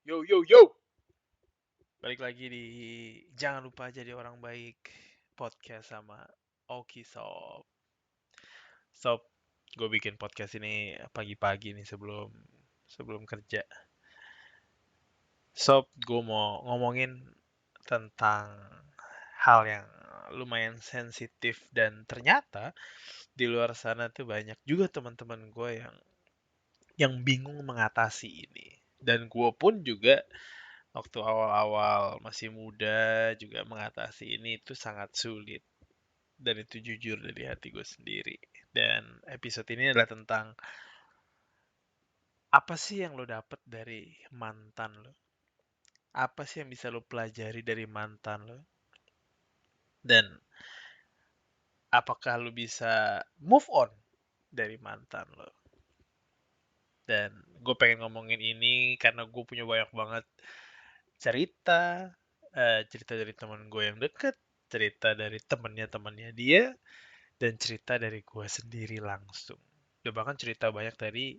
Yo yo yo. Balik lagi di Jangan Lupa Jadi Orang Baik podcast sama Oki Sob. Sob, gue bikin podcast ini pagi-pagi nih sebelum sebelum kerja. Sob, gue mau ngomongin tentang hal yang lumayan sensitif dan ternyata di luar sana tuh banyak juga teman-teman gue yang bingung mengatasi ini. Dan gue pun juga waktu awal-awal masih muda juga mengatasi ini itu sangat sulit. Dan itu jujur dari hati gue sendiri. Dan episode ini adalah tentang apa sih yang lo dapet dari mantan lo? Apa sih yang bisa lo pelajari dari mantan lo? Dan apakah lo bisa move on dari mantan lo? Dan gue pengen ngomongin ini karena gue punya banyak banget cerita, cerita dari teman gue yang deket, cerita dari temennya dia, dan cerita dari gue sendiri langsung. Dan bahkan cerita banyak dari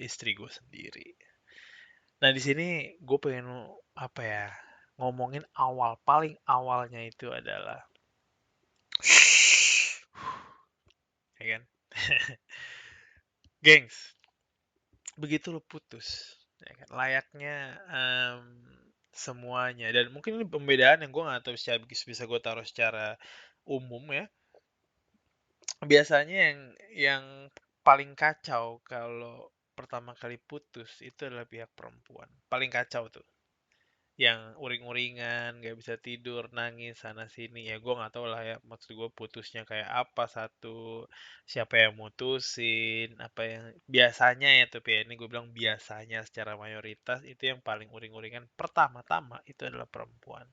istri gue sendiri. Nah di sini gue pengen apa ya ngomongin awal paling awalnya itu adalah ya kan, gengs, begitu lo putus, ya kan, layaknya semuanya dan mungkin ini pembedaan yang gue nggak tahu secara bisa gue taruh secara umum ya. Biasanya yang paling kacau kalau pertama kali putus itu adalah pihak perempuan. Paling kacau tuh. Yang uring-uringan, gak bisa tidur, nangis sana sini. Ya gue nggak tahu lah ya maksud gue putusnya kayak apa satu, siapa yang mutusin, apa yang biasanya ya tapi ya ini gue bilang biasanya secara mayoritas itu yang paling uring-uringan pertama-tama itu adalah perempuan.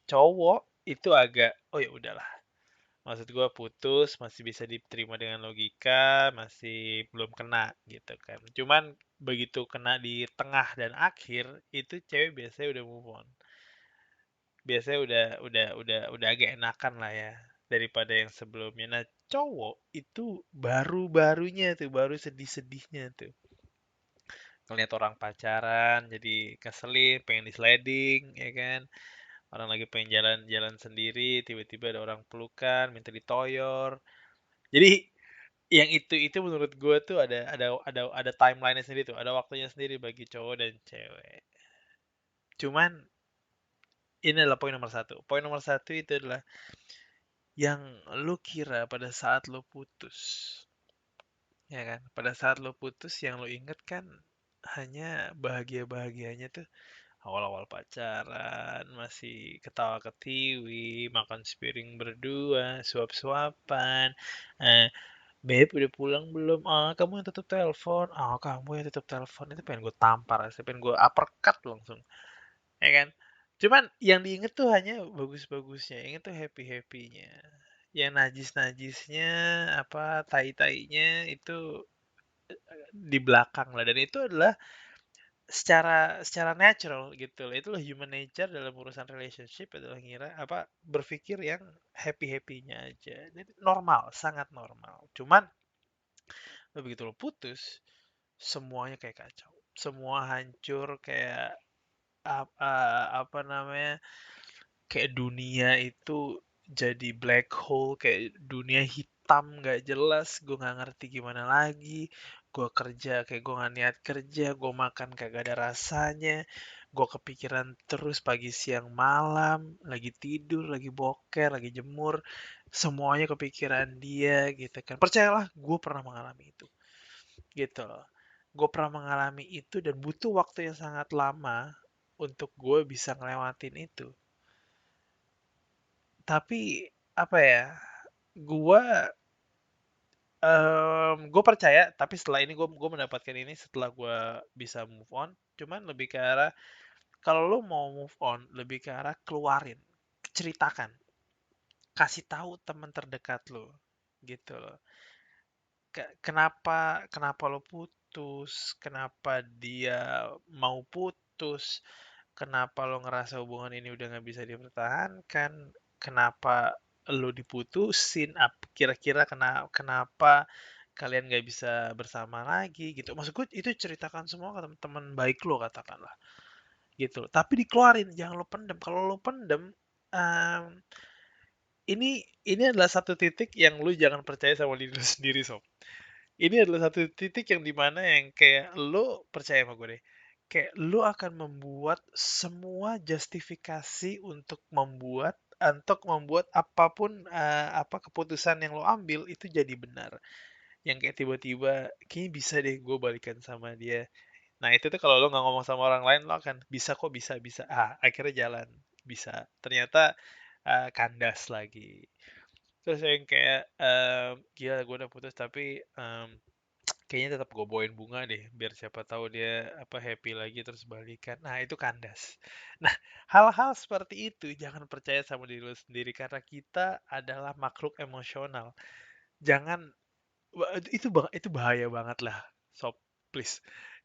Cowok itu agak oh ya udahlah. Maksud gue putus masih bisa diterima dengan logika, masih belum kena gitu kan. Cuman begitu kena di tengah dan akhir, itu cewek biasanya udah move on. Biasanya udah agak enakan lah ya daripada yang sebelumnya. Nah, cowok itu baru-barunya tuh, baru sedih-sedihnya tuh. Ngeliat orang pacaran, jadi keselin, pengen di sliding, ya kan. Orang lagi pengen jalan-jalan sendiri, tiba-tiba ada orang pelukan, minta ditoyor. Jadi yang itu menurut gue tuh ada timeline-nya sendiri tuh, ada waktunya sendiri bagi cowok dan cewek. Cuman ini adalah poin nomor satu. Poin nomor satu itu adalah yang lu kira pada saat lu putus, ya kan? Pada saat lu putus yang lu inget kan hanya bahagia-bahagianya tuh awal-awal pacaran, masih ketawa ketiwi, makan sepiring berdua, suap-suapan, eh, Beb udah pulang belum? Ah, kamu yang tutup telepon. Ah, kamu yang tutup telepon. Itu pengen gue tampar, pengen gue uppercut langsung. Ya kan? Cuman yang diinget tuh hanya bagus-bagusnya. Inget tuh happy-happynya. Yang najis-najisnya, apa, tai-tainya itu di belakang lah. Dan itu adalah secara secara natural gitu loh. Itulah human nature dalam urusan relationship adalah ngira apa berpikir yang happy-happynya aja. Jadi normal, sangat normal. Cuman begitu lo putus, semuanya kayak kacau. Semua hancur kayak apa namanya? Kayak dunia itu jadi black hole, kayak dunia hitam nggak jelas. Gue nggak ngerti gimana lagi. Gue kerja kayak gue nggak niat kerja. Gue makan kagak ada rasanya. Gue kepikiran terus pagi siang malam. Lagi tidur, lagi boker, lagi jemur. Semuanya kepikiran dia gitu kan. Percayalah, gue pernah mengalami itu gitu loh. Gue pernah mengalami itu dan butuh waktu yang sangat lama untuk gue bisa ngelewatin itu. Tapi apa ya? Gue gue percaya. Tapi setelah ini gue mendapatkan ini setelah gue bisa move on. Cuman lebih ke arah kalau lo mau move on lebih ke arah keluarin, ceritakan, kasih tahu teman terdekat lo gitu loh. Kenapa kenapa lo putus? Kenapa dia mau putus? Kenapa lo ngerasa hubungan ini udah nggak bisa dipertahankan? Kenapa lo diputusin? Kira-kira kenapa kalian nggak bisa bersama lagi gitu? Maksud gue itu ceritakan semua ke teman baik lo katakanlah. gitu. Tapi dikeluarin, jangan lo pendem. Kalau lo pendem, um, ini adalah satu titik yang lu jangan percaya sama diri lu sendiri, Sob. Ini adalah satu titik yang dimana yang kayak lu percaya sama gue deh. Kayak lu akan membuat semua justifikasi untuk membuat apapun apa keputusan yang lo ambil itu jadi benar. Yang kayak tiba-tiba kayaknya bisa deh gue balikan sama dia. Nah, itu tuh kalau lo nggak ngomong sama orang lain, lo akan bisa kok, bisa, bisa. Akhirnya jalan. Bisa. Ternyata kandas lagi. Terus yang kayak, gila gue udah putus tapi kayaknya tetap gue bawain bunga deh, biar siapa tahu dia apa happy lagi terus balikan. Nah, itu kandas. Nah, hal-hal seperti itu jangan percaya sama diri lo sendiri karena kita adalah makhluk emosional. Jangan itu bahaya banget lah, sob, please.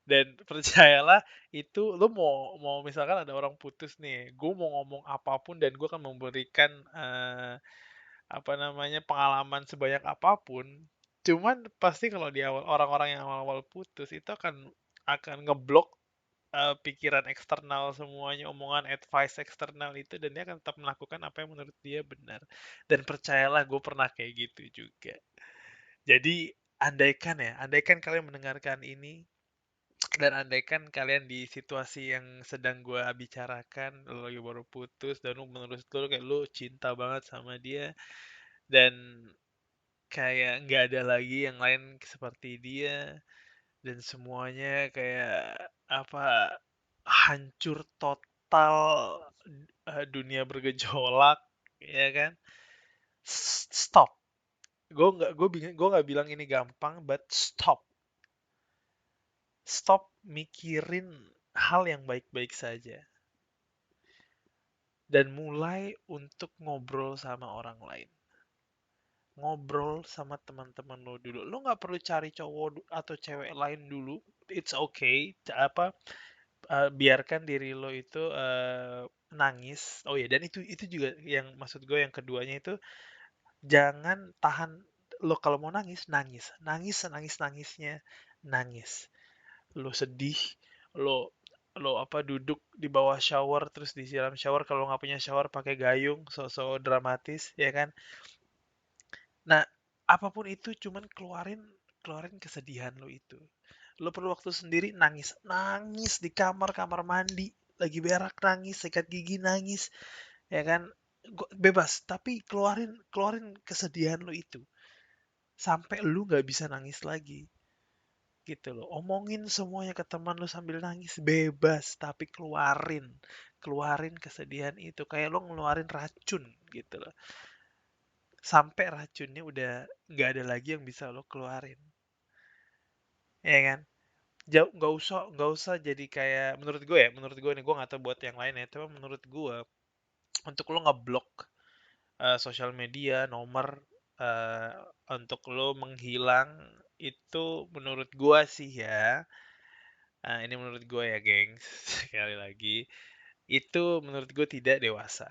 Dan percayalah itu lo mau mau misalkan ada orang putus nih, gue mau ngomong apapun dan gue akan memberikan apa namanya pengalaman sebanyak apapun. Cuman pasti kalau di awal orang-orang yang awal-awal putus itu akan ngeblok pikiran eksternal semuanya, omongan advice eksternal itu dan dia akan tetap melakukan apa yang menurut dia benar. Dan percayalah gue pernah kayak gitu juga. Jadi andaikan kalian mendengarkan ini dan andaikan kalian di situasi yang sedang gue bicarakan, lo lagi baru putus dan lu menurut lu kayak lu cinta banget sama dia dan kayak nggak ada lagi yang lain seperti dia dan semuanya kayak apa hancur total, dunia bergejolak, ya kan? Stop. Gue nggak bilang ini gampang, but stop. Stop mikirin hal yang baik-baik saja dan mulai untuk ngobrol sama orang lain. Ngobrol sama teman-teman lo dulu. Lo nggak perlu cari cowok atau cewek lain dulu. It's okay. Biarkan diri lo itu nangis. Oh ya, dan itu juga yang maksud gue yang keduanya itu jangan tahan. Lo kalau mau nangis, nangis, nangis, nangis, nangisnya, nangis. Lo sedih, lo lo apa duduk di bawah shower terus disiram shower, kalau nggak punya shower pakai gayung, so dramatis, ya kan? Nah, apapun itu cuman keluarin keluarin kesedihan lo itu. Lo perlu waktu sendiri, nangis, nangis di kamar mandi, lagi berak nangis, sikat gigi nangis, ya kan? Bebas, tapi keluarin keluarin kesedihan lo itu sampai lu nggak bisa nangis lagi. Gitu loh. Omongin semuanya ke teman lu sambil nangis, bebas, tapi keluarin. Keluarin kesedihan itu kayak lo ngeluarin racun gitu loh. Sampai racunnya udah nggak ada lagi yang bisa lo keluarin. Ya kan? Jauh nggak usah jadi kayak menurut gue nih, gue nggak tahu buat yang lain ya, tapi menurut gue untuk lo ngeblok sosial media, nomor eh, untuk lo menghilang itu menurut gue sih ya. Ini menurut gue ya, gengs. Sekali lagi, itu menurut gue tidak dewasa.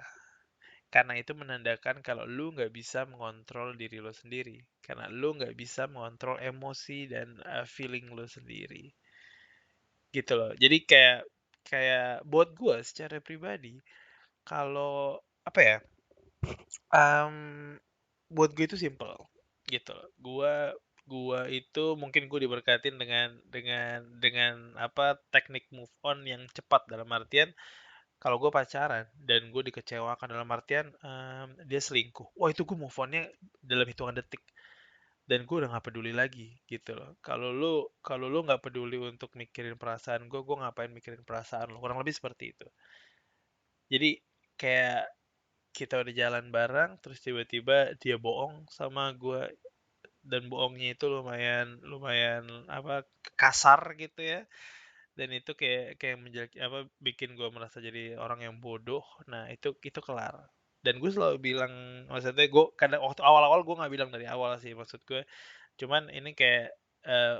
Karena itu menandakan kalau lu nggak bisa mengontrol diri lo sendiri. Karena lu nggak bisa mengontrol emosi dan feeling lo sendiri. Gitu loh. Jadi kayak kayak buat gue secara pribadi, kalau apa ya, em, buat gue itu simple gitu loh. Gua itu mungkin gue diberkatin dengan apa teknik move on yang cepat, dalam artian kalau gue pacaran dan gue dikecewakan dalam artian dia selingkuh, wah itu gue move onnya dalam hitungan detik dan gue udah nggak peduli lagi gitu loh. Kalau lu nggak peduli untuk mikirin perasaan gue ngapain mikirin perasaan lo, kurang lebih seperti itu. Jadi kayak kita udah jalan bareng terus tiba-tiba dia bohong sama gue dan bohongnya itu lumayan lumayan apa kasar gitu ya, dan itu kayak kayak menjelek apa bikin gue merasa jadi orang yang bodoh. Nah, itu kelar. Dan gue selalu bilang, maksudnya gue kadang waktu awal-awal gue nggak bilang dari awal sih, maksud gue cuman ini kayak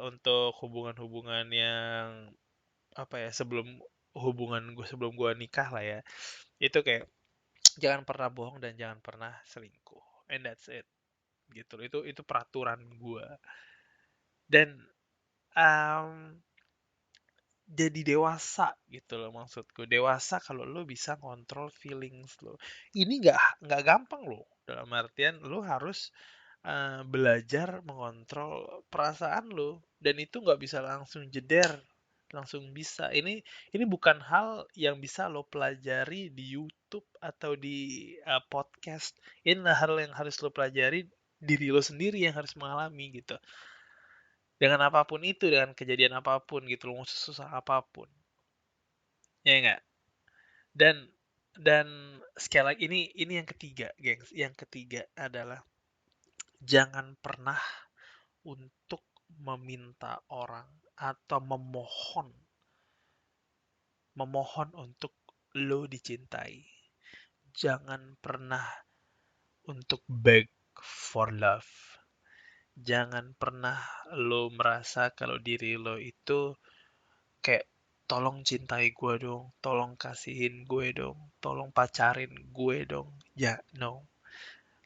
untuk hubungan-hubungan yang apa ya, sebelum gue nikah lah ya, itu kayak jangan pernah bohong dan jangan pernah selingkuh, and that's it gitu. Itu peraturan gue. Dan um, jadi dewasa gitu loh maksudku. Dewasa kalau lo bisa kontrol feelings lo. Ini nggak gampang loh. Dalam artian lo harus belajar mengontrol perasaan lo dan itu nggak bisa langsung jeder, langsung bisa. Ini bukan hal yang bisa lo pelajari di YouTube atau di podcast. Ini hal yang harus lo pelajari diri lo sendiri yang harus mengalami gitu. Dengan apapun itu, dengan kejadian apapun gitu loh, mau susah apapun. Ya enggak? Dan dan sekali lagi ini yang ketiga, gengs. Yang ketiga adalah jangan pernah untuk meminta orang atau memohon untuk lo dicintai. Jangan pernah untuk beg for love. Jangan pernah lo merasa kalau diri lo itu kayak tolong cintai gue dong, tolong kasihin gue dong, tolong pacarin gue dong. Ya, no.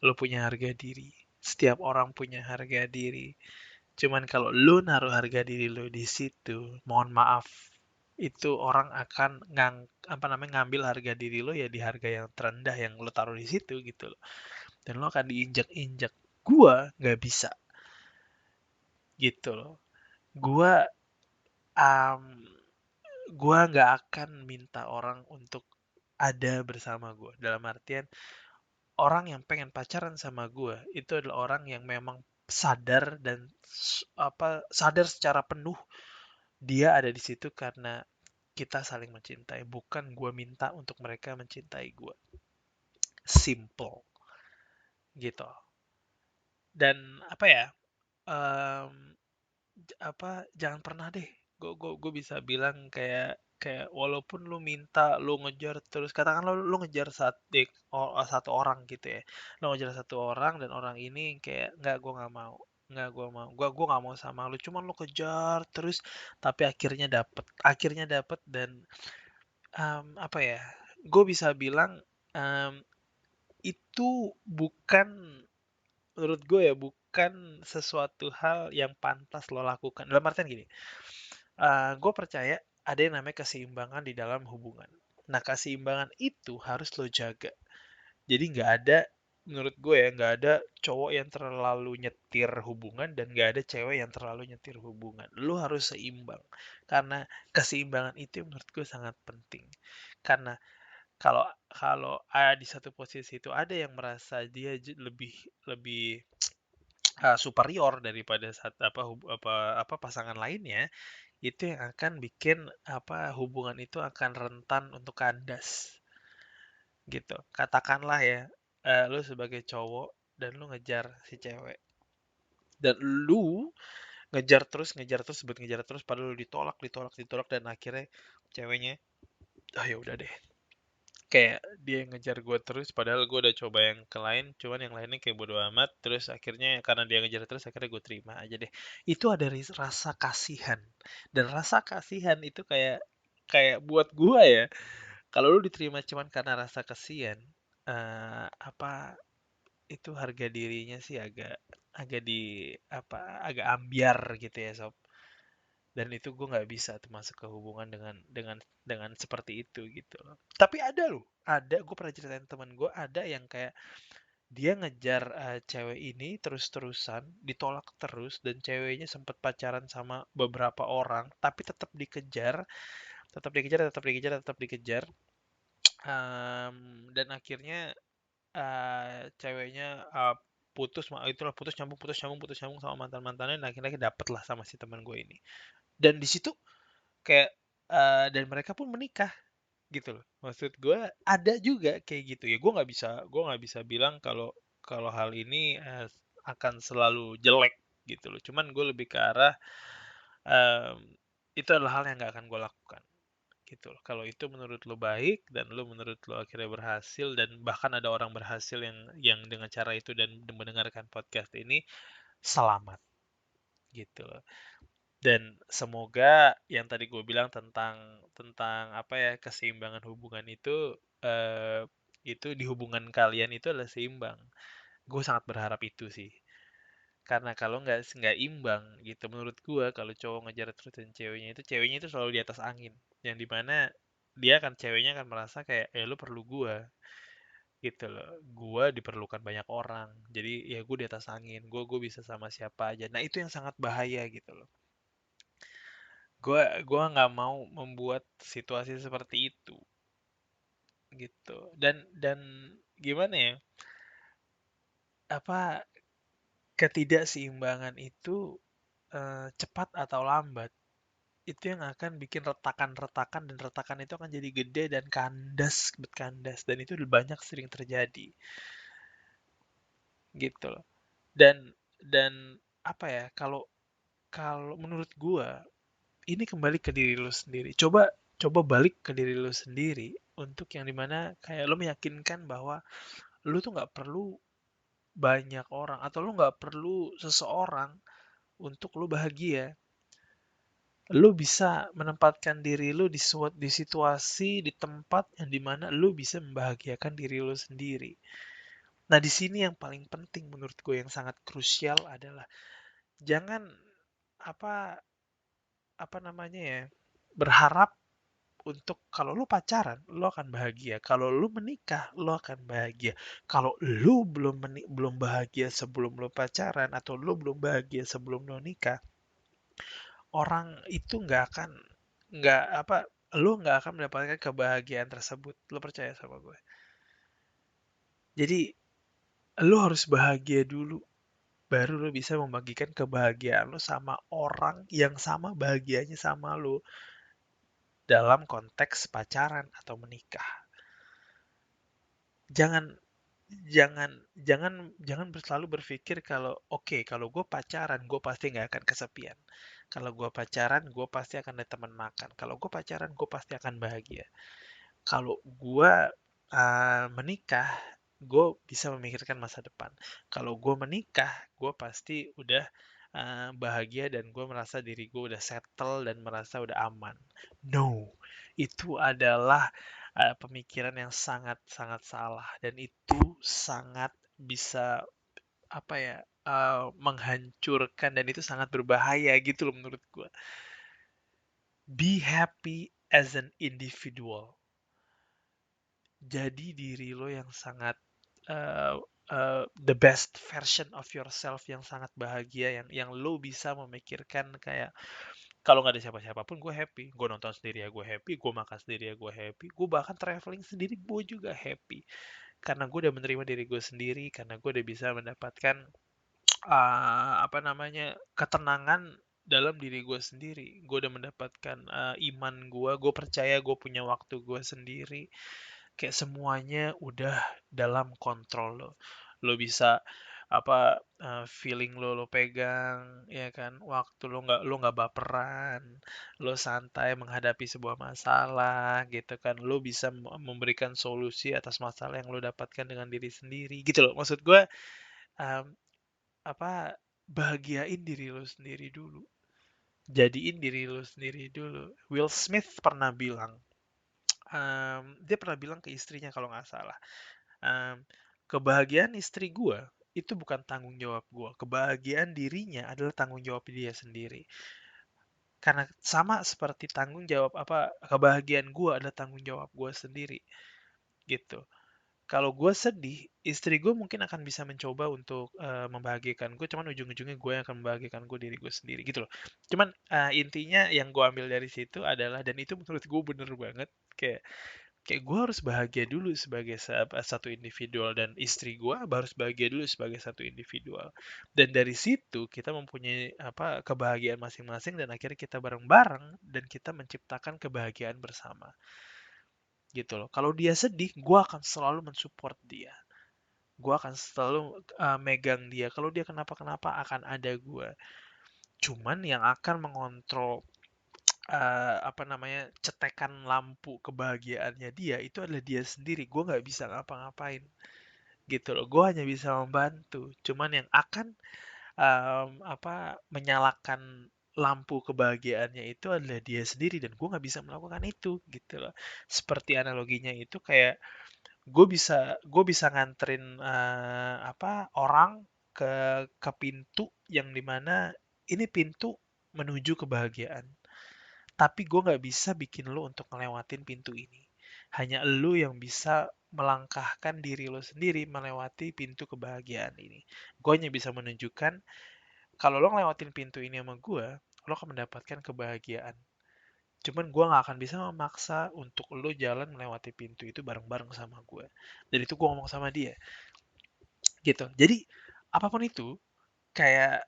Lo punya harga diri. Setiap orang punya harga diri. Cuman kalau lo naruh harga diri lo di situ, mohon maaf, itu orang akan apa namanya ngambil harga diri lo ya di harga yang terendah yang lo taruh di situ gitu loh. Dan lo akan diinjak-injak. Gua nggak bisa gitu loh. Gua um, gua nggak akan minta orang untuk ada bersama gua. Dalam artian orang yang pengen pacaran sama gua itu adalah orang yang memang sadar dan sadar secara penuh dia ada di situ karena kita saling mencintai, bukan gue minta untuk mereka mencintai gue. Simple gitu. Dan apa ya? em, jangan pernah deh. Gue bisa bilang kayak kayak walaupun lu minta, lu ngejar terus, katakanlah lu ngejar satu orang gitu ya. Lu ngejar satu orang dan orang ini kayak nggak, gue nggak mau. Nggak, gue nggak mau sama lu. Cuman lu kejar terus, tapi akhirnya dapet dan apa ya, gue bisa bilang, mmm, itu bukan menurut gue ya, bukan sesuatu hal yang pantas lo lakukan. Dalam artian gini, gue percaya ada yang namanya keseimbangan di dalam hubungan. Nah, keseimbangan itu harus lo jaga. Jadi nggak ada, menurut gue ya, nggak ada cowok yang terlalu nyetir hubungan dan nggak ada cewek yang terlalu nyetir hubungan. Lo harus seimbang. Karena keseimbangan itu menurut gue sangat penting. Karena kalau kalau di satu posisi itu ada yang merasa dia lebih lebih superior daripada apa pasangan lainnya, itu yang akan bikin hubungan itu akan rentan untuk kandas gitu. Katakanlah ya, lu sebagai cowok dan lu ngejar si cewek dan lu ngejar terus sebut ngejar terus padahal lu ditolak ditolak ditolak dan akhirnya ceweknya ya udah deh, kayak dia ngejar gue terus padahal gue udah coba yang ke lain cuman yang lainnya kayak bodo amat terus akhirnya karena dia ngejar terus akhirnya gue terima aja deh. Itu ada rasa kasihan dan rasa kasihan itu kayak kayak buat gue ya, kalau lu diterima cuman karena rasa kasihan, apa itu harga dirinya sih agak agak di agak ambiar gitu ya sob. Dan itu gue nggak bisa tuh masuk ke hubungan dengan seperti itu gitu loh. Tapi ada loh, ada, gue pernah ceritain teman gue ada yang kayak dia ngejar cewek ini terus-terusan ditolak terus dan ceweknya sempat pacaran sama beberapa orang tapi tetap dikejar, tetap dikejar, tetap dikejar, tetap dikejar. Dan akhirnya ceweknya itulah putus nyambung putus nyambung sama mantan mantannya dan akhirnya dapet lah sama si teman gue ini. Dan di situ kayak dan mereka pun menikah gitu loh. Maksud gue ada juga kayak gitu ya. Gue nggak bisa bilang kalau kalau hal ini akan selalu jelek gitu loh. Cuman gue lebih ke arah em, itu adalah hal yang nggak akan gue lakukan gitu loh. Kalau itu menurut lo baik dan lo menurut lo akhirnya berhasil dan bahkan ada orang berhasil yang dengan cara itu dan mendengarkan podcast ini, selamat gitu loh. Dan semoga yang tadi gue bilang tentang tentang apa ya keseimbangan hubungan eh, itu di hubungan kalian itu adalah seimbang. Gue sangat berharap itu sih. Karena kalau nggak imbang gitu menurut gua, kalau cowok ngejar terusin ceweknya itu selalu di atas angin, yang dimana ceweknya akan merasa kayak lu perlu gua gitu loh, gua diperlukan banyak orang, jadi ya gue di atas angin, gue bisa sama siapa aja. Nah itu yang sangat bahaya gitu loh. Gua nggak mau membuat situasi seperti itu gitu. Dan gimana ya, apa, ketidakseimbangan itu cepat atau lambat itu yang akan bikin retakan-retakan, dan retakan itu akan jadi gede dan kandas, berkandas, dan itu banyak sering terjadi gitu loh. Dan apa ya, kalau kalau menurut gua ini kembali ke diri lu sendiri. Coba coba balik ke diri lu sendiri, untuk yang dimana kayak lu meyakinkan bahwa lu tuh nggak perlu banyak orang, atau lu nggak perlu seseorang untuk lu bahagia. Lu bisa menempatkan diri lu di situasi, di tempat yang dimana lu bisa membahagiakan diri lu sendiri. Nah, di sini yang paling penting menurut gue, yang sangat krusial adalah jangan apa apa namanya ya, berharap untuk kalau lu pacaran, lu akan bahagia. Kalau lu menikah, lu akan bahagia. Kalau lu belum bahagia sebelum lu pacaran, atau lu belum bahagia sebelum lu nikah, orang itu nggak apa lu nggak akan mendapatkan kebahagiaan tersebut. Lu percaya sama gue. Jadi lu harus bahagia dulu, baru lu bisa membagikan kebahagiaan lu sama orang yang sama bahagianya sama lu, dalam konteks pacaran atau menikah. Jangan jangan jangan selalu berpikir kalau oke, kalau gue pacaran gue pasti nggak akan kesepian. Kalau gue pacaran gue pasti akan ada teman makan. Kalau gue pacaran gue pasti akan bahagia. Kalau gue menikah, gue bisa memikirkan masa depan. Kalau gue menikah, gue pasti udah bahagia, dan gue merasa diri gue udah settle dan merasa udah aman. No, itu adalah pemikiran yang sangat-sangat salah, dan itu sangat bisa apa ya, menghancurkan, dan itu sangat berbahaya gitu loh menurut gue. Be happy as an individual. Jadi diri lo yang sangat uh, the best version of yourself, yang sangat bahagia, yang lo bisa memikirkan kayak kalau nggak ada siapa-siapa pun gue happy, gue nonton sendiri ya gue happy, gue makan sendiri ya gue happy, gue bahkan traveling sendiri gue juga happy, karena gue udah menerima diri gue sendiri, karena gue udah bisa mendapatkan apa namanya, ketenangan dalam diri gue sendiri. Gue udah mendapatkan iman gue percaya gue punya waktu gue sendiri. Kayak semuanya udah dalam kontrol lo. Lo bisa feeling lo pegang, ya kan, waktu lo nggak baperan, lo santai menghadapi sebuah masalah gitu kan, lo bisa memberikan solusi atas masalah yang lo dapatkan dengan diri sendiri gitu loh. Maksud gue, um, bahagiain diri lo sendiri dulu, jadiin diri lo sendiri dulu. Will Smith pernah bilang, dia pernah bilang ke istrinya kalau nggak salah, um, kebahagiaan istri gua itu bukan tanggung jawab gua, kebahagiaan dirinya adalah tanggung jawab dia sendiri. Karena sama seperti tanggung jawab kebahagiaan gua adalah tanggung jawab gua sendiri gitu. Kalau gue sedih, istri gue mungkin akan bisa mencoba untuk membahagiakan gue, cuman ujung-ujungnya gue yang akan membahagiakan gue, diri gue sendiri gitu loh. Cuman intinya yang gue ambil dari situ adalah, dan itu menurut gue bener banget, kayak kayak gue harus bahagia dulu sebagai satu individual, dan istri gue harus bahagia dulu sebagai satu individual. Dan dari situ kita mempunyai kebahagiaan masing-masing, dan akhirnya kita bareng-bareng dan kita menciptakan kebahagiaan bersama gitu loh. Kalau dia sedih, gue akan selalu mensupport dia, gue akan selalu megang dia. Kalau dia kenapa-kenapa akan ada gue. Cuman yang akan mengontrol cetekan lampu kebahagiaannya dia itu adalah dia sendiri. Gue nggak bisa ngapa-ngapain gitu loh. Gue hanya bisa membantu. Cuman yang akan menyalakan lampu kebahagiaannya itu adalah dia sendiri, dan gue nggak bisa melakukan itu gitu loh. Seperti analoginya itu kayak gue bisa nganterin orang ke pintu yang dimana ini pintu menuju kebahagiaan. Tapi gue nggak bisa bikin lo untuk ngelewatin pintu ini. Hanya lo yang bisa melangkahkan diri lo sendiri melewati pintu kebahagiaan ini. Gue hanya bisa menunjukkan kalau lo ngelewatin pintu ini sama gue, lo akan mendapatkan kebahagiaan. Cuman gue nggak akan bisa memaksa untuk lo jalan melewati pintu itu bareng-bareng sama gue. Dan itu gue ngomong sama dia, gitu. Jadi apapun itu, kayak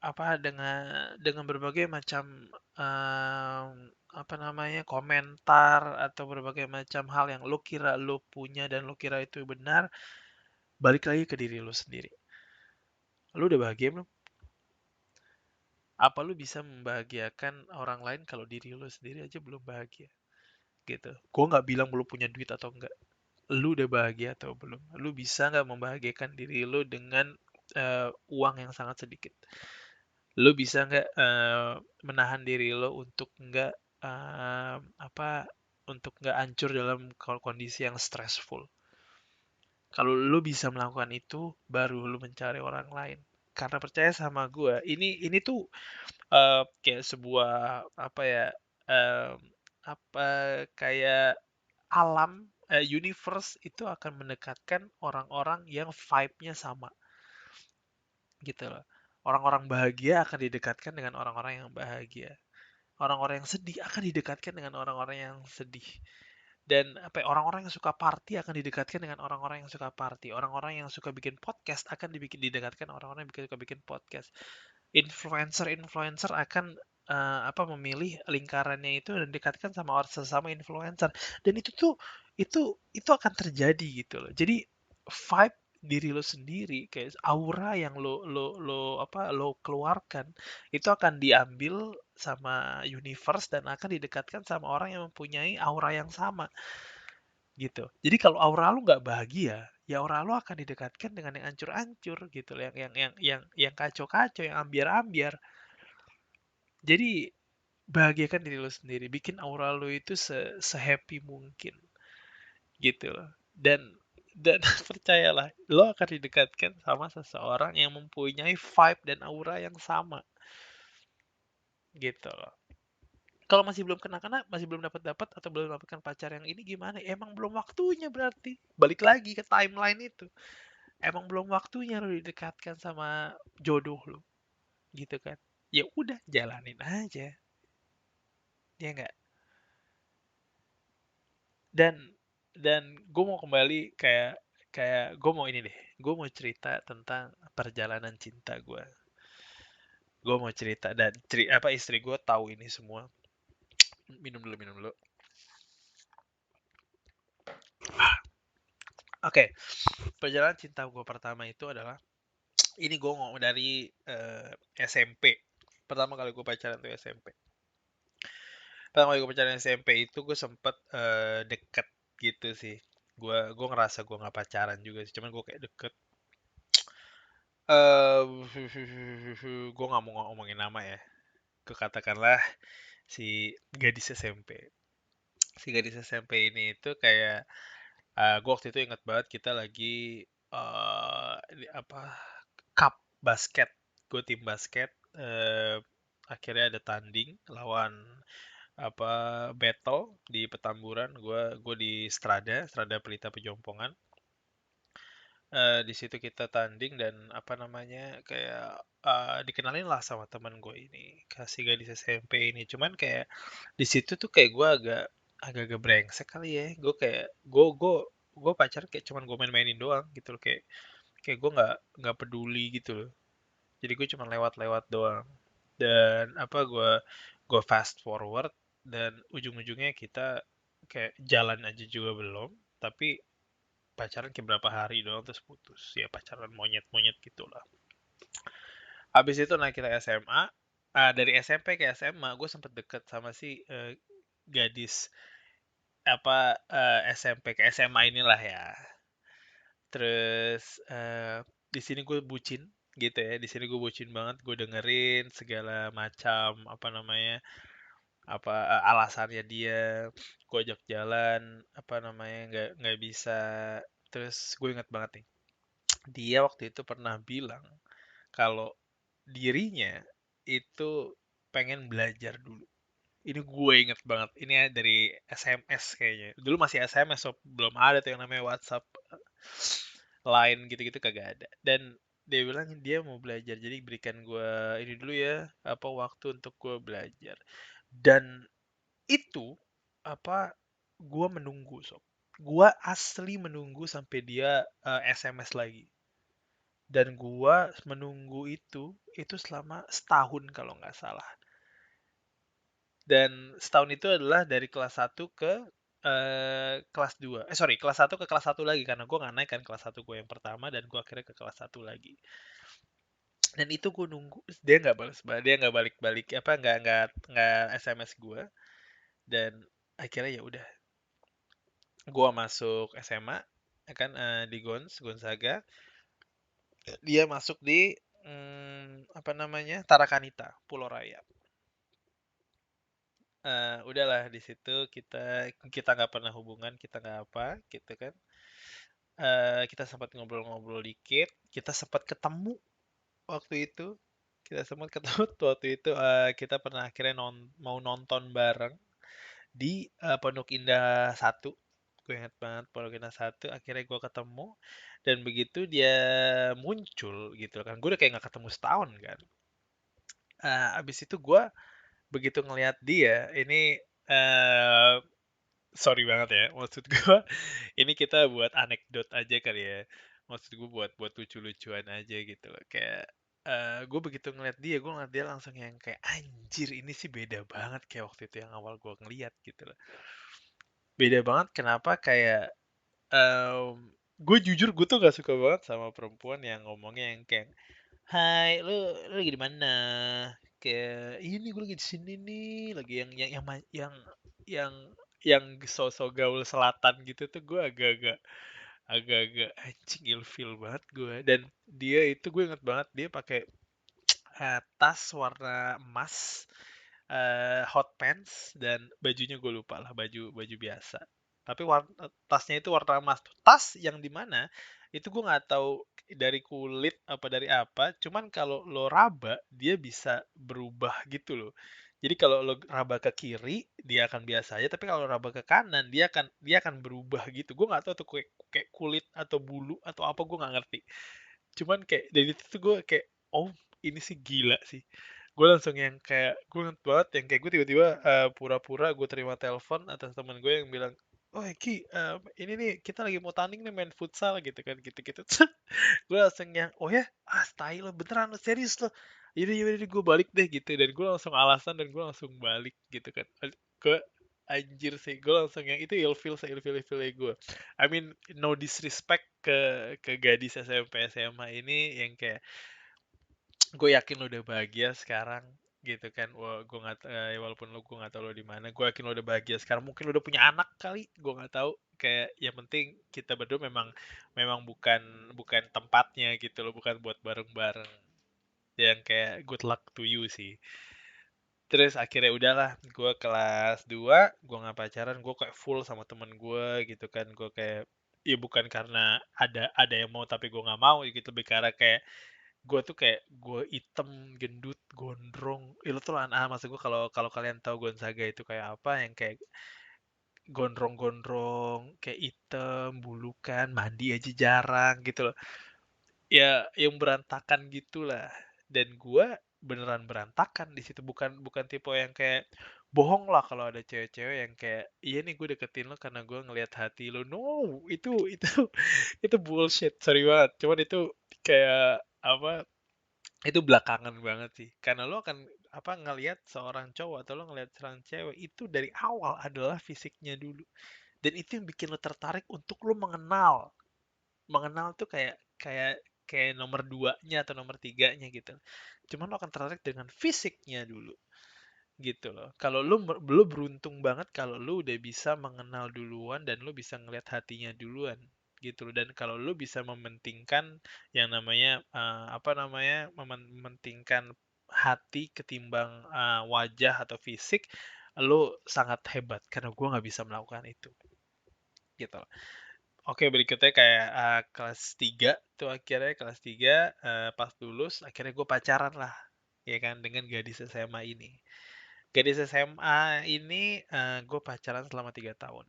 apa dengan berbagai macam apa namanya komentar atau berbagai macam hal yang lo kira lo punya dan lo kira itu benar, balik lagi ke diri lo sendiri. Lo udah bahagia belum? Apa lo bisa membahagiakan orang lain kalau diri lo sendiri aja belum bahagia? Gitu. Gue nggak bilang lo punya duit atau enggak. Lu udah bahagia atau belum? Lu bisa nggak membahagiakan diri lu dengan uang yang sangat sedikit? Lu bisa nggak menahan diri lo untuk nggak apa untuk nggak hancur dalam kondisi yang stressful? Kalau lu bisa melakukan itu, baru lu mencari orang lain. Karena percaya sama gue, ini tuh kayak sebuah apa ya, em, apa kayak alam, universe itu akan mendekatkan orang-orang yang vibe-nya sama, gitu loh. Orang-orang bahagia akan didekatkan dengan orang-orang yang bahagia. Orang-orang yang sedih akan didekatkan dengan orang-orang yang sedih. Dan apa ya, orang-orang yang suka party akan didekatkan dengan orang-orang yang suka party. Orang-orang yang suka bikin podcast akan didekatkan orang-orang yang suka bikin podcast. Influencer-influencer akan apa memilih lingkarannya itu dan dekatkan sama orang sesama influencer. Dan itu akan terjadi gitu loh. Jadi vibe diri lo sendiri kayak aura yang lo keluarkan itu akan diambil sama universe dan akan didekatkan sama orang yang mempunyai aura yang sama gitu. Jadi kalau aura lu nggak bahagia, ya aura lu akan didekatkan dengan yang ancur-ancur gitu loh, yang kacau-kacau, yang ambiar-ambiar. Jadi bahagiakan diri lu sendiri, bikin aura lu itu se-happy mungkin gitu loh. Dan percayalah, lo akan didekatkan sama seseorang yang mempunyai vibe dan aura yang sama gitu loh. Kalau masih belum kena-kena, masih belum dapat-dapat atau belum dapatkan pacar yang ini gimana? Emang belum waktunya berarti. Balik lagi ke timeline itu. Emang belum waktunya lo didekatkan sama jodoh lo, gitu kan? Ya udah, jalanin aja, ya nggak? Dan dan gue mau kembali kayak kayak gue mau ini deh, gue mau cerita tentang perjalanan cinta gue. Gue mau cerita dan apa istri gue tahu ini semua. Minum dulu, minum dulu. Oke, perjalanan cinta gue pertama itu adalah ini gue ngomong dari SMP. Pertama kali gue pacaran tuh SMP. Pertama kali gue pacaran SMP itu gue sempet deket gitu sih. Gue ngerasa gue nggak pacaran juga sih, cuman gue kayak deket. eh gue nggak mau ngomongin nama ya. Katakanlah si gadis SMP. Si gadis SMP ini itu kayak gue waktu itu inget banget kita lagi apa cup basket. Gue tim basket. Akhirnya ada tanding lawan apa battle di Petamburan. Gue di Strada Pelita Pejompongan. Di situ kita tanding dan apa namanya kayak dikenalin lah sama teman gue ini, kasih gadis SMP ini. Cuman kayak di situ tuh kayak gue agak brengsek kali ya. Gue pacar kayak cuman gue main-mainin doang gitu loh, kayak kayak gue nggak peduli gitu loh. Jadi gue cuma lewat-lewat doang. Dan apa gue fast forward dan ujung-ujungnya kita kayak jalan aja juga belum, tapi pacaran kayak berapa hari doang terus putus. Ya pacaran monyet-monyet gitulah. Habis itu naik kita SMA. Dari SMP ke SMA gue sempet deket sama si gadis apa SMP ke SMA inilah ya. Terus di sini gue bucin gitu ya. Di sini gue bucin banget. Gue dengerin segala macam apa namanya apa alasannya dia. Gue ajak jalan apa namanya nggak bisa. Terus gue inget banget nih. Dia waktu itu pernah bilang kalau dirinya itu pengen belajar dulu. Ini gue inget banget. Ini ya dari SMS kayaknya. Dulu masih SMS, so belum ada tuh yang namanya WhatsApp, Line gitu-gitu kagak ada. Dan dia bilang dia mau belajar, jadi berikan gue ini dulu ya, apa waktu untuk gue belajar. Dan itu apa gue menunggu sob. Gue asli menunggu sampai dia SMS lagi. Dan gue menunggu itu selama setahun kalau nggak salah. Dan setahun itu adalah dari kelas 1 ke kelas 2. Sorry, kelas 1 ke kelas 1 lagi karena gue nggak naik kan kelas 1 gue yang pertama dan gue akhirnya ke kelas 1 lagi. Dan itu gue nunggu dia nggak balas, dia nggak balik-balik apa nggak SMS gue. Dan akhirnya ya udah gue masuk SMA ya kan, di Gonzaga. Dia masuk di apa namanya, Tarakanita Pulau Raya. Udahlah di situ kita kita nggak pernah hubungan, kita nggak apa gitu kan. Kita sempat ngobrol-ngobrol dikit, kita sempat ketemu waktu itu. Kita sempat ketemu waktu itu, kita pernah akhirnya mau nonton bareng di Pondok Indah satu. Gue ingat banget Pondok Indah satu. Akhirnya gue ketemu dan begitu dia muncul gitu kan, gue udah kayak nggak ketemu setahun kan. Abis itu gue begitu ngelihat dia ini, eh sorry banget ya, maksud gue ini kita buat anekdot aja kali ya. Maksud gue buat lucu-lucuan aja gitu loh. Kayak gue begitu ngeliat dia langsung yang kayak anjir ini sih beda banget kayak waktu itu yang awal gue ngeliat gitu loh. Beda banget kenapa kayak gue jujur gue tuh gak suka banget sama perempuan yang ngomongnya yang kayak hai, lu lagi di mana? Kayak ini gue lagi di sini nih, lagi yang yang sosok gaul selatan gitu tuh gue agak-agak anjing ilfil banget gue. Dan dia itu gue inget banget dia pakai tas warna emas, hot pants dan bajunya gue lupa lah, baju baju biasa. Tapi tasnya itu warna emas. Tas yang di mana itu gue nggak tahu dari kulit apa dari apa. Cuman kalau lo raba dia bisa berubah gitu loh. Jadi kalau lo raba ke kiri dia akan biasa aja. Tapi kalau raba ke kanan dia akan berubah gitu. Gue nggak tahu tuh kayak kulit atau bulu atau apa gue nggak ngerti. Cuman kayak dari itu tuh gue kayak oh ini sih gila sih. Gue langsung yang kayak gue inget banget yang kayak gue tiba-tiba pura-pura gue terima telepon atas teman gue yang bilang, oh Eki, ini nih kita lagi mau tanding nih main futsal gitu kan gitu-gitu. Gue langsung yang oh ya, style lo beneran lo serius lo. Yaudah yaudah gue balik deh gitu dan gue langsung alasan dan gue langsung balik gitu kan. Gue anjir sih gue langsung yang itu ilfil ilfilnya gue. I mean no disrespect ke gadis SMP SMA ini yang kayak gue yakin lo udah bahagia sekarang gitu kan. Wah, gue nggak walaupun gue nggak tahu lo di mana, gue yakin lo udah bahagia sekarang, mungkin lo udah punya anak kali, gue nggak tahu. Kayak yang penting kita berdua memang memang bukan bukan tempatnya gitu loh, bukan buat bareng-bareng. Yang kayak good luck to you sih. Terus akhirnya udahlah, gue kelas 2 gue nggak pacaran, gue kayak full sama temen gue gitu kan. Gue kayak ya bukan karena ada yang mau tapi gue nggak mau gitu, lebih karena kayak gue tuh kayak gue item, gendut, gondrong. Itu tuh lah, maksud gue kalau kalau kalian tahu Gonzaga itu kayak apa, yang kayak gondrong-gondrong, kayak item, bulukan, mandi aja jarang gitu loh. Ya, yang berantakan gitulah. Dan gue beneran berantakan di situ, bukan bukan tipe yang kayak bohong lah kalau ada cewek-cewek yang kayak iya nih gue deketin lo karena gue ngelihat hati lo. No, itu itu bullshit, sorry banget. Cuman itu kayak apa, itu belakangan banget sih. Karena lo akan apa ngelihat seorang cowok atau lo ngelihat seorang cewek itu dari awal adalah fisiknya dulu. Dan itu yang bikin lo tertarik untuk lo mengenal. Mengenal tuh kayak kayak kayak nomor duanya atau nomor tiganya gitu. Cuman lo akan tertarik dengan fisiknya dulu gitu loh. Kalau lu beruntung banget kalau lu udah bisa mengenal duluan dan lu bisa ngelihat hatinya duluan gitu loh. Dan kalau lu bisa mementingkan yang namanya apa namanya mementingkan hati ketimbang wajah atau fisik, lu sangat hebat karena gua nggak bisa melakukan itu gitu loh. Oke, berikutnya kayak kelas 3 tuh, akhirnya kelas 3 pas lulus akhirnya gue pacaran lah, ya kan, dengan gadis SMA ini. Gadis SMA ini gue pacaran selama 3 tahun.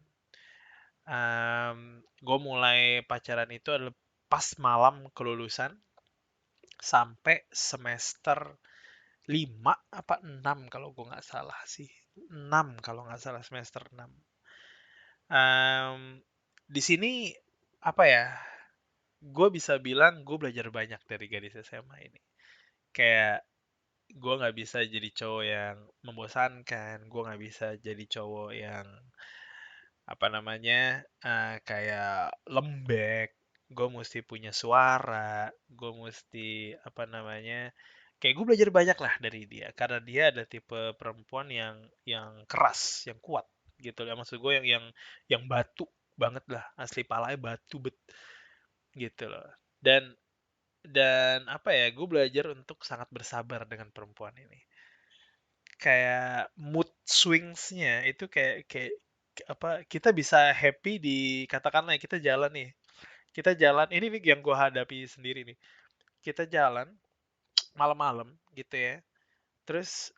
Gue mulai pacaran itu adalah pas malam kelulusan sampai semester 5 apa 6 kalau gue nggak salah sih. 6 kalau nggak salah, semester 6. Di sini apa ya? Gue bisa bilang gue belajar banyak dari gadis SMA ini. Kayak gue nggak bisa jadi cowok yang membosankan, gue nggak bisa jadi cowok yang apa namanya kayak lembek. Gue mesti punya suara, gue mesti apa namanya, kayak gue belajar banyak lah dari dia karena dia ada tipe perempuan yang keras, yang kuat gitu ya. Maksud gue yang batu banget lah, asli palanya batu bet gitu loh. Dan apa ya, gue belajar untuk sangat bersabar dengan perempuan ini. Kayak mood swingsnya itu kayak apa, kita bisa happy di, katakanlah kita jalan nih, kita jalan ini nih yang gue hadapi sendiri nih, kita jalan malam-malam gitu ya, terus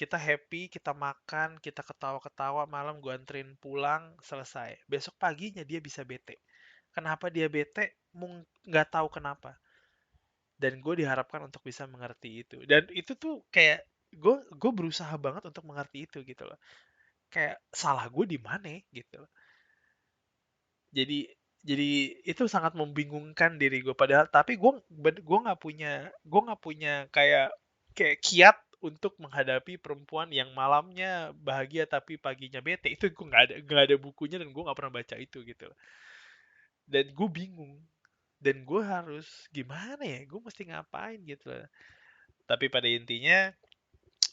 kita happy, kita makan, kita ketawa-ketawa malam, gue anterin pulang, selesai. Besok paginya dia bisa bete. Kenapa dia bete? Nggak tahu kenapa. Dan gue diharapkan untuk bisa mengerti itu. Dan itu tuh kayak gue berusaha banget untuk mengerti itu gitu loh. Kayak salah gue di mana gitu loh. Jadi itu sangat membingungkan diri gue, padahal tapi gue nggak punya kayak kiat untuk menghadapi perempuan yang malamnya bahagia tapi paginya bete. Itu gue nggak ada bukunya dan gue nggak pernah baca itu gitu loh. Dan gue bingung, dan gue harus gimana ya, gue mesti ngapain gitu loh. Tapi pada intinya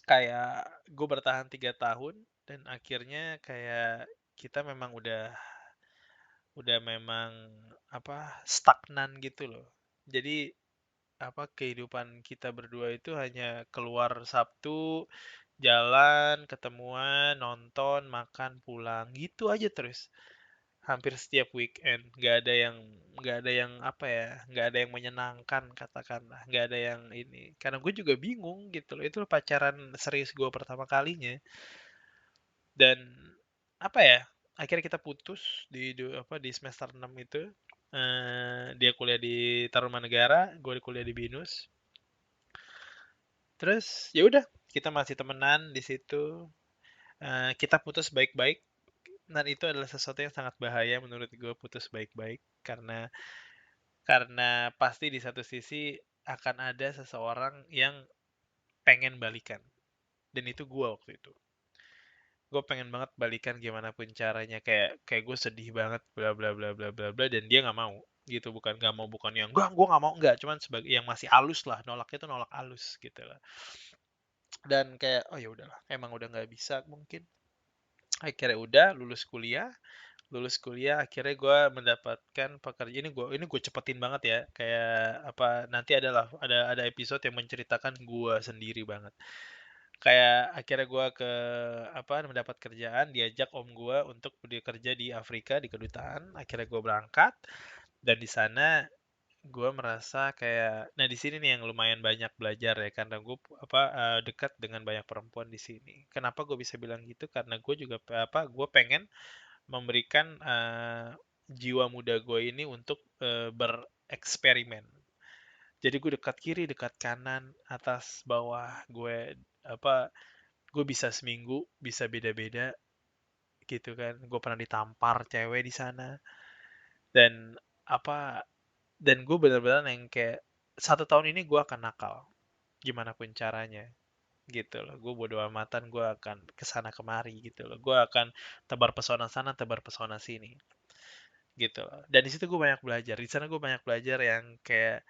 kayak gue bertahan 3 tahun dan akhirnya kayak kita memang udah memang apa, stagnan gitu loh. Jadi apa, kehidupan kita berdua itu hanya keluar Sabtu, jalan, ketemuan, nonton, makan, pulang, gitu aja terus. Hampir setiap weekend, nggak ada yang apa ya, nggak ada yang menyenangkan katakanlah, nggak ada yang ini. Karena gue juga bingung gitu loh. Itu pacaran serius gue pertama kalinya. Dan apa ya, akhirnya kita putus di semester 6 itu. Dia kuliah di Tarumanegara, gue kuliah di Binus. Terus ya udah, kita masih temenan di situ. Kita putus baik-baik, dan itu adalah sesuatu yang sangat bahaya menurut gue, putus baik-baik, karena pasti di satu sisi akan ada seseorang yang pengen balikan, dan itu gue waktu itu. Gue pengen banget balikan gimana pun caranya, kayak gue sedih banget bla bla bla bla bla bla, dan dia nggak mau gitu. Bukan nggak mau, bukan yang enggak, gue nggak mau, enggak, cuman sebagai yang masih halus lah, nolaknya tuh nolak halus gitu lah. Dan kayak oh ya udahlah, emang udah nggak bisa mungkin. Akhirnya udah lulus kuliah akhirnya gue mendapatkan pekerjaan. Ini gue cepetin banget ya, kayak apa, nanti ada episode yang menceritakan gue sendiri banget. Kayak akhirnya gue ke apa, mendapat kerjaan, diajak om gue untuk bekerja di Afrika di kedutaan. Akhirnya gue berangkat, dan di sana gue merasa kayak, nah di sini nih yang lumayan banyak belajar ya, karena gue apa dekat dengan banyak perempuan di sini. Kenapa gue bisa bilang gitu? Karena gue juga apa, gue pengen memberikan jiwa muda gue ini untuk bereksperimen. Jadi gue dekat kiri, dekat kanan, atas, bawah. Gue bisa seminggu, bisa beda-beda gitu kan. Gue pernah ditampar cewek di sana, dan apa, dan gue bener-bener yang kayak 1 tahun ini gue akan nakal gimana pun caranya gitu loh. Gue bodo amatan, gue akan kesana kemari gitu loh. Gue akan tebar pesona sana, tebar pesona sini gitu loh. Dan di situ gue banyak belajar. Di sana gue banyak belajar yang kayak,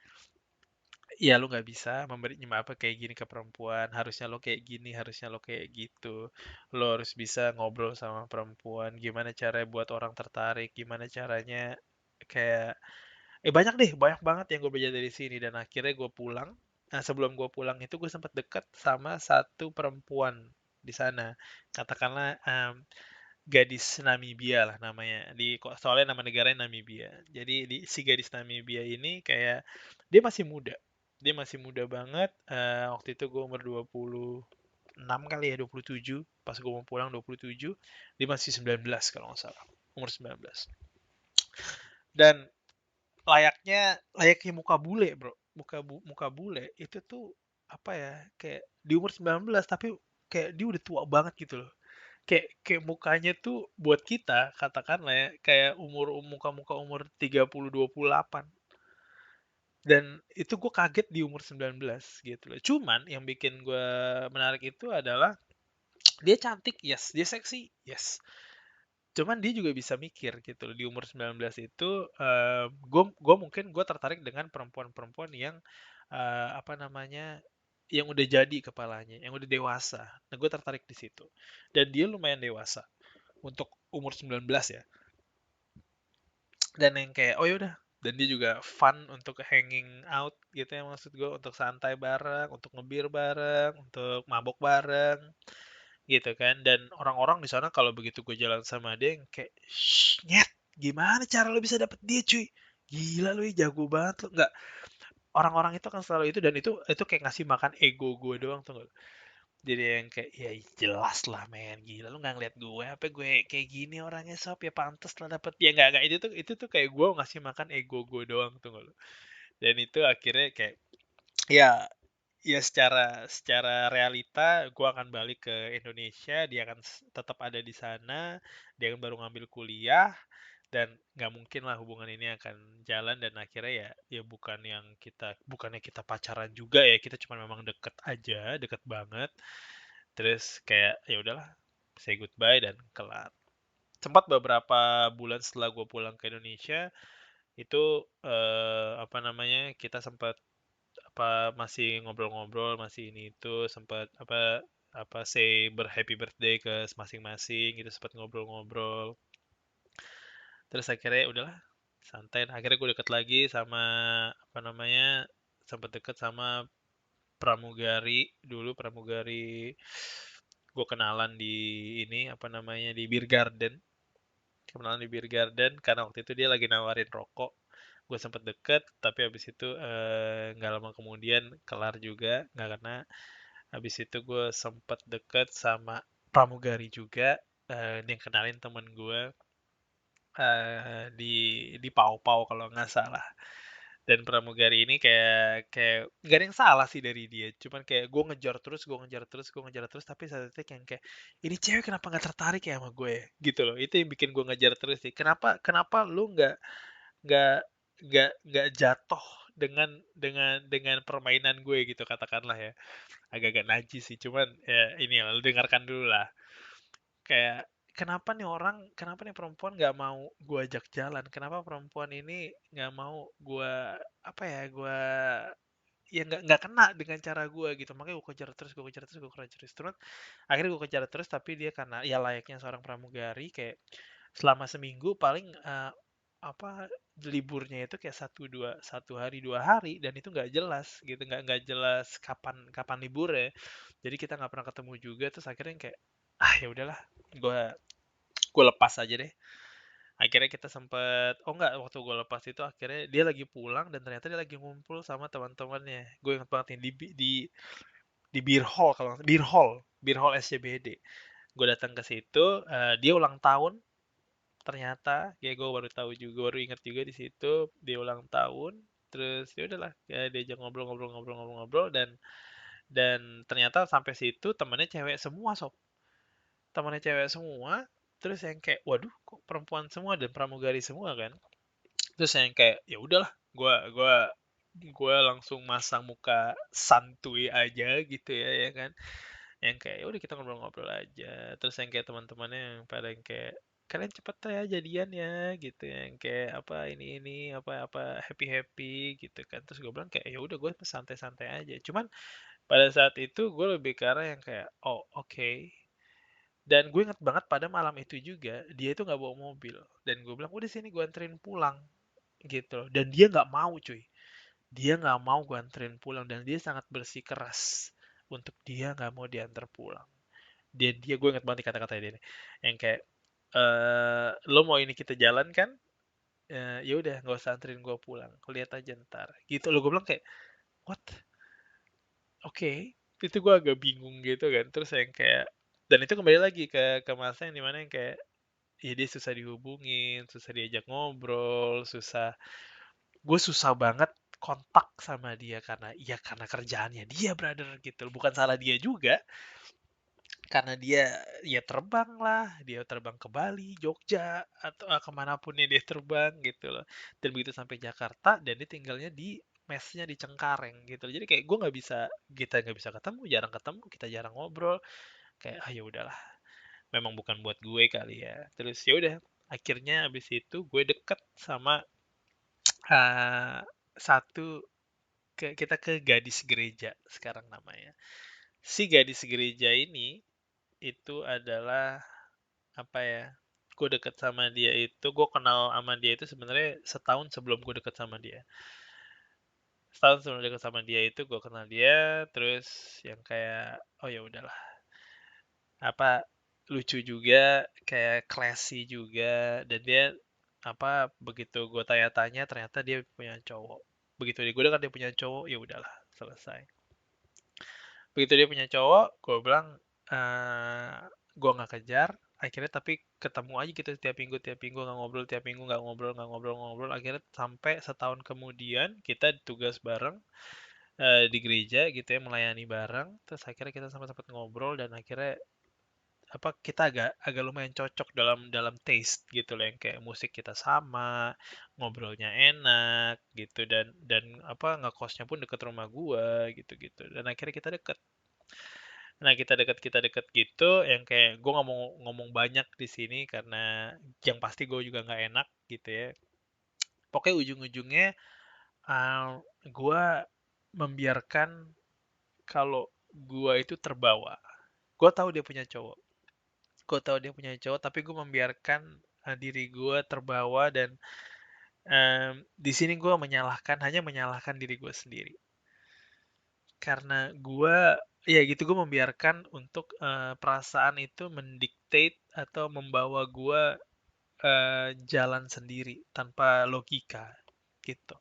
ya lu nggak bisa memberi apa kayak gini ke perempuan. Harusnya lo kayak gini, harusnya lo kayak gitu. Lo harus bisa ngobrol sama perempuan. Gimana caranya buat orang tertarik? Gimana caranya kayak, banyak deh, banyak banget yang gue belajar dari sini. Dan akhirnya gue pulang. Nah, sebelum gue pulang itu gue sempat deket sama satu perempuan di sana. Katakanlah gadis Namibia lah namanya. Soalnya nama negaranya Namibia. Jadi si gadis Namibia ini kayak dia masih muda. Dia masih muda banget. Waktu itu gue umur 26 kali ya, 27. Pas gue mau pulang 27, dia masih 19 kalau nggak salah. Umur 19. Dan layaknya muka bule, Bro. Muka bule itu tuh apa ya? Kayak di umur 19 tapi kayak dia udah tua banget gitu loh. Kayak mukanya tuh buat kita katakanlah ya kayak muka-muka umur 30-28. Dan itu gue kaget di umur 19 gitu loh. Cuman yang bikin gue menarik itu adalah dia cantik, yes. Dia seksi, yes. Cuman dia juga bisa mikir gitu loh. Di umur 19 itu gue mungkin gue tertarik dengan perempuan-perempuan yang apa namanya, yang udah jadi kepalanya, yang udah dewasa. Nah, gue tertarik di situ. Dan dia lumayan dewasa untuk umur 19 ya. Dan yang kayak oh yaudah, dan dia juga fun untuk hanging out gitu ya, maksud gue untuk santai bareng, untuk ngebir bareng, untuk mabok bareng gitu kan. Dan orang-orang di sana kalau begitu gue jalan sama dia yang kayak "Shh, nyet, gimana cara lo bisa dapet dia cuy, gila lo ya, jago banget lo." Nggak, orang-orang itu kan selalu itu, dan itu kayak ngasih makan ego gue doang tuh. Jadi yang kayak, ya jelas lah men, gila lu nggak ngeliat gue, apa gue kayak gini orangnya sob, ya pantas lah dapet dia. Nggak, itu tuh kayak gue ngasih makan ego gue doang tuh lu. Dan itu akhirnya kayak, ya ya secara secara realita gue akan balik ke Indonesia, dia akan tetap ada di sana, dia akan baru ngambil kuliah, dan nggak mungkin lah hubungan ini akan jalan. Dan akhirnya ya bukannya kita pacaran juga ya, kita cuma memang deket aja, deket banget. Terus kayak ya udahlah, say goodbye dan kelar. Sempat beberapa bulan setelah gue pulang ke Indonesia itu apa namanya, kita sempat apa masih ngobrol-ngobrol, masih ini itu sempat apa say happy birthday ke masing-masing gitu, sempat ngobrol-ngobrol. Terus akhirnya ya udahlah, santai. Nah, akhirnya gue deket lagi sama apa namanya, sempat deket sama pramugari. Dulu pramugari gue kenalan di ini apa namanya, di Beer Garden. Kenalan di Beer Garden karena waktu itu dia lagi nawarin rokok. Gue sempet deket, tapi habis itu nggak lama kemudian kelar juga. Nggak, karena habis itu gue sempet deket sama pramugari juga, yang kenalin temen gue di Pau Pau kalau nggak salah. Dan pramugari ini kayak kayak nggak ada yang salah sih dari dia, cuman kayak gue ngejar terus, tapi satu titik yang kayak ini cewek kenapa nggak tertarik ya sama gue ya? Gitu loh. Itu yang bikin gue ngejar terus sih, kenapa kenapa lu nggak nggak jatuh dengan permainan gue gitu, katakanlah ya. Agak-agak najis sih, cuman ya ini ya, lu dengarkan dulu lah. Kayak kenapa nih perempuan nggak mau gue ajak jalan, kenapa perempuan ini nggak mau gue apa ya, gue ya nggak kena dengan cara gue gitu. Makanya gue kejar terus terus. Akhirnya gue kejar terus, tapi dia karena ya layaknya seorang pramugari kayak selama seminggu paling apa liburnya itu kayak 1 hari 2 hari, dan itu nggak jelas gitu, nggak jelas kapan kapan libur ya. Jadi kita nggak pernah ketemu juga. Terus akhirnya yang kayak ya udahlah, gue gue lepas aja deh. Akhirnya kita sempet, oh enggak, waktu gue lepas itu akhirnya dia lagi pulang dan ternyata dia lagi ngumpul sama teman-temannya. Gue inget banget nih di beer hall, kalau beer hall SCBD. Gue datang ke situ, dia ulang tahun. Ternyata ya gue baru tahu juga, baru inget juga di situ dia ulang tahun. Terus ya udahlah, ya diajak ngobrol-ngobrol-ngobrol-ngobrol-ngobrol. Dan ternyata sampai situ temannya cewek semua sob, temannya cewek semua. Terus yang kayak waduh, kok perempuan semua dan pramugari semua kan. Terus yang kayak ya udahlah, gua gua langsung masang muka santuy aja gitu ya, ya kan. Yang kayak ya udah kita ngobrol-ngobrol aja. Terus yang kayak teman-temannya yang pada yang kayak kalian cepet ya jadian ya gitu, yang kayak apa ini apa apa happy happy gitu kan. Terus gue bilang kayak ya udah, gue santai-santai aja. Cuman pada saat itu gue lebih ke arah yang kayak oh oke. Dan gue inget banget pada malam itu juga dia itu nggak bawa mobil, dan gue bilang udah sini gue anterin pulang gitu loh. Dan dia nggak mau cuy, dia nggak mau gue anterin pulang, dan dia sangat bersikeras untuk dia nggak mau diantar pulang. Dia dia gue inget banget kata-kata dia nih, yang kayak lo mau ini kita jalan kan? Ya udah nggak usah anterin gue pulang, lihat aja ntar gitu lo. Gue bilang kayak what, oke. Itu gue agak bingung gitu kan. Terus yang kayak, dan itu kembali lagi ke masa yang dimana yang kayak ya dia susah dihubungin, susah diajak ngobrol, gue susah banget kontak sama dia karena ya karena kerjaannya dia, brother, gitu. Bukan salah dia juga, karena dia ya terbang lah, dia terbang ke Bali, Jogja, atau kemanapun ya dia terbang gitu loh. Dan begitu sampai Jakarta, dan dia tinggalnya di mesnya di Cengkareng gitu. Jadi kayak gue nggak bisa, kita nggak bisa ketemu, kita jarang ngobrol. Kayak ya udahlah, memang bukan buat gue kali ya. Terus ya udah, akhirnya abis itu gue deket sama eh, satu, kita ke gadis gereja sekarang namanya. Si gadis gereja ini itu adalah apa ya? Gue deket sama dia itu, gue kenal sama dia itu sebenarnya setahun sebelum gue deket sama dia. Setahun sebelum deket sama dia itu gue kenal dia, terus yang kayak oh ya udahlah, apa, lucu juga, kayak classy juga, dan dia apa, begitu gue tanya-tanya ternyata dia punya cowok. Begitu dia gue dengar dia punya cowok, ya udahlah, selesai. Begitu dia punya cowok, gue bilang, eh gue nggak kejar. Akhirnya tapi ketemu aja gitu tiap minggu nggak ngobrol, tiap minggu nggak ngobrol, nggak ngobrol, nggak ngobrol. Akhirnya sampai setahun kemudian kita tugas bareng di gereja gitu ya, melayani bareng. Terus akhirnya kita sama-sama ngobrol, dan akhirnya apa, kita agak agak lumayan cocok dalam dalam taste gitu loh, yang kayak musik kita sama, ngobrolnya enak gitu, dan apa, ngekosnya pun deket rumah gua gitu-gitu, dan akhirnya kita deket. Nah, kita deket gitu, yang kayak gue nggak mau ngomong banyak di sini karena yang pasti gue juga nggak enak gitu ya. Pokoknya ujung-ujungnya uh, gue membiarkan kalau gue itu terbawa. Gue tahu dia punya cowok, tapi gue membiarkan diri gue terbawa, dan di sini gue hanya menyalahkan diri gue sendiri. Karena gue ya gitu, gue membiarkan untuk perasaan itu mendiktate atau membawa gue jalan sendiri tanpa logika gitu.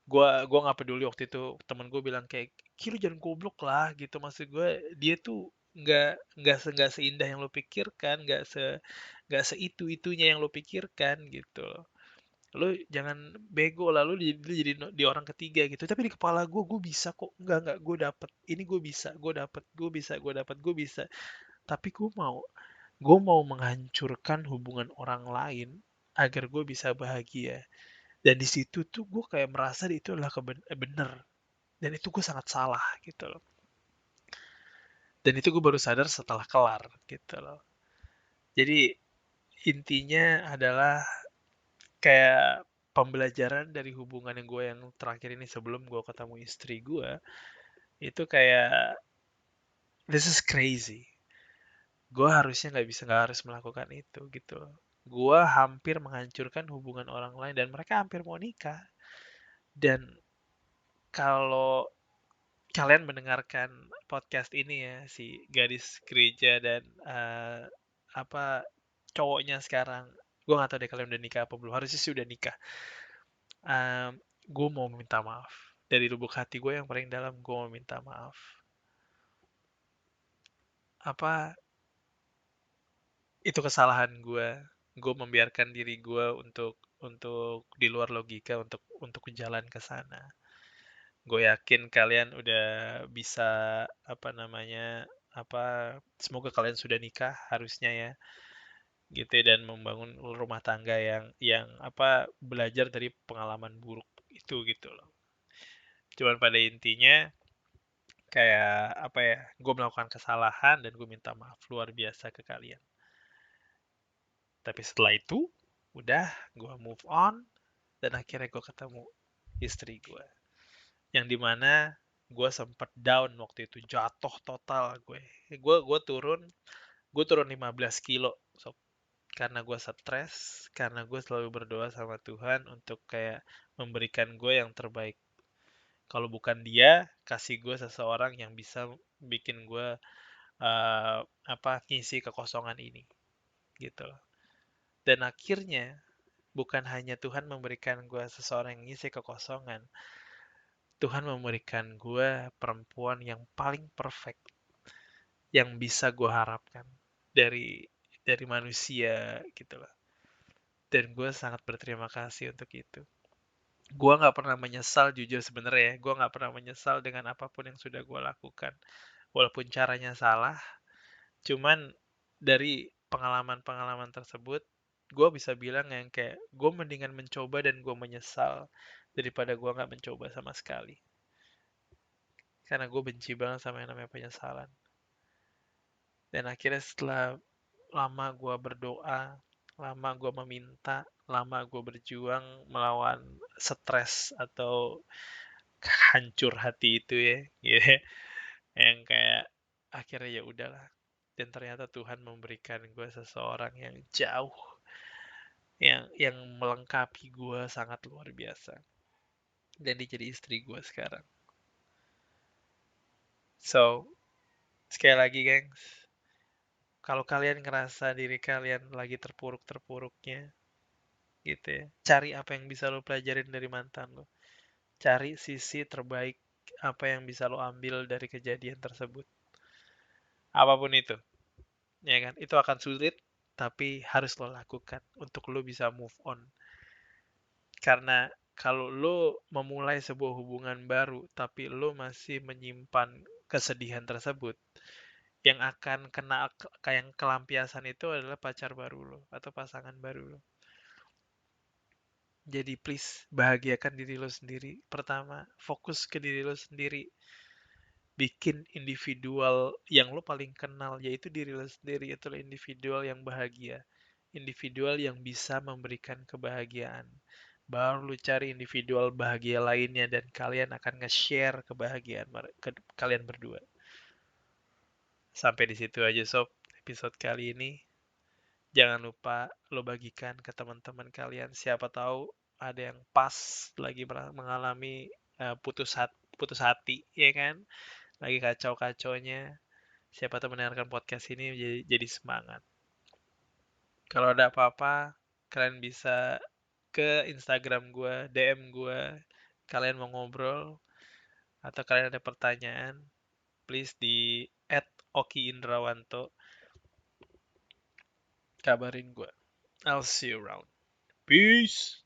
Gua nggak peduli waktu itu temen gue bilang kayak, "Ki, lu jangan goblok lah," gitu. Maksud gue dia tuh nggak seindah yang lo pikirkan, nggak seitu-itunya yang lo pikirkan gitu. Lu jangan bego lah, lu jadi di orang ketiga gitu. Tapi di kepala gue bisa kok. Enggak, gue dapet ini, gue bisa, gue bisa. Tapi gue mau menghancurkan hubungan orang lain agar gue bisa bahagia. Dan di situ tuh gue kayak merasa itu adalah bener, dan itu gue sangat salah gitu loh. Dan itu gue baru sadar setelah kelar gitu loh. Jadi intinya adalah kayak pembelajaran dari hubungan yang gue yang terakhir ini sebelum gue ketemu istri gue, itu kayak this is crazy. Gue harusnya nggak harus melakukan itu gitu loh. Gue hampir menghancurkan hubungan orang lain, dan mereka hampir mau nikah. Dan kalau kalian mendengarkan podcast ini ya, si gadis gereja dan apa, cowoknya sekarang, gue nggak tahu deh kalian udah nikah apa belum, harusnya sih udah nikah. um, gue mau minta maaf dari lubuk hati gue yang paling dalam. Gue mau minta maaf, apa, itu kesalahan gue membiarkan diri gue untuk di luar logika, untuk jalan ke sana. Gue yakin kalian udah bisa, apa namanya, apa, semoga kalian sudah nikah harusnya ya, gitu ya, dan membangun rumah tangga yang apa, belajar dari pengalaman buruk itu gitu loh. Cuman pada intinya kayak apa ya, gue melakukan kesalahan dan gue minta maaf luar biasa ke kalian. Tapi setelah itu udah, gue move on, dan akhirnya gue ketemu istri gue, yang dimana gue sempet down waktu itu, jatuh total gue turun 15 kilo, sob. Karena gue stres, karena gue selalu berdoa sama Tuhan untuk kayak memberikan gue yang terbaik. Kalau bukan dia kasih gue seseorang yang bisa bikin gue apa, ngisi kekosongan ini gitu loh. Dan akhirnya bukan hanya Tuhan memberikan gue seseorang yang ngisi kekosongan, Tuhan memberikan gue perempuan yang paling perfect yang bisa gue harapkan dari manusia gitu loh. Dan gue sangat berterima kasih untuk itu. Gue nggak pernah menyesal, jujur sebenarnya ya, gue nggak pernah menyesal dengan apapun yang sudah gue lakukan. Walaupun caranya salah, cuman dari pengalaman-pengalaman tersebut, gue bisa bilang yang kayak gue mendingan mencoba dan gue menyesal daripada gue nggak mencoba sama sekali. Karena gue benci banget sama yang namanya penyesalan. Dan akhirnya setelah lama gue berdoa, lama gue meminta, lama gue berjuang melawan stres atau hancur hati itu ya, gitu ya. Yang kayak akhirnya ya udahlah. Dan ternyata Tuhan memberikan gue seseorang yang jauh, yang melengkapi gue sangat luar biasa. Dan dia jadi istri gue sekarang. So, sekali lagi gengs, kalau kalian ngerasa diri kalian lagi terpuruk-terpuruknya, gitu ya, cari apa yang bisa lo pelajarin dari mantan lo. Cari sisi terbaik apa yang bisa lo ambil dari kejadian tersebut. Apapun itu, ya kan? Itu akan sulit, tapi harus lo lakukan untuk lo bisa move on. Karena kalau lo memulai sebuah hubungan baru, tapi lo masih menyimpan kesedihan tersebut, yang akan kena kayak kelampiasan itu adalah pacar baru lo atau pasangan baru lo. Jadi please bahagiakan diri lo sendiri. Pertama, fokus ke diri lo sendiri. Bikin individual yang lo paling kenal, yaitu diri lo sendiri. Itulah individual yang bahagia. Individual yang bisa memberikan kebahagiaan. Baru lo cari individual bahagia lainnya dan kalian akan nge-share kebahagiaan kalian berdua. Sampai di situ aja sob, episode kali ini. Jangan lupa lo bagikan ke teman-teman kalian. Siapa tahu ada yang pas lagi mengalami putus hati, ya kan? Lagi kacau-kacaunya. Siapa tahu mendengarkan podcast ini jadi semangat. Kalau ada apa-apa, kalian bisa ke Instagram gue, DM gue. Kalian mau ngobrol atau kalian ada pertanyaan, please di @okiindrawanto kabarin gue. I'll see you around. Peace.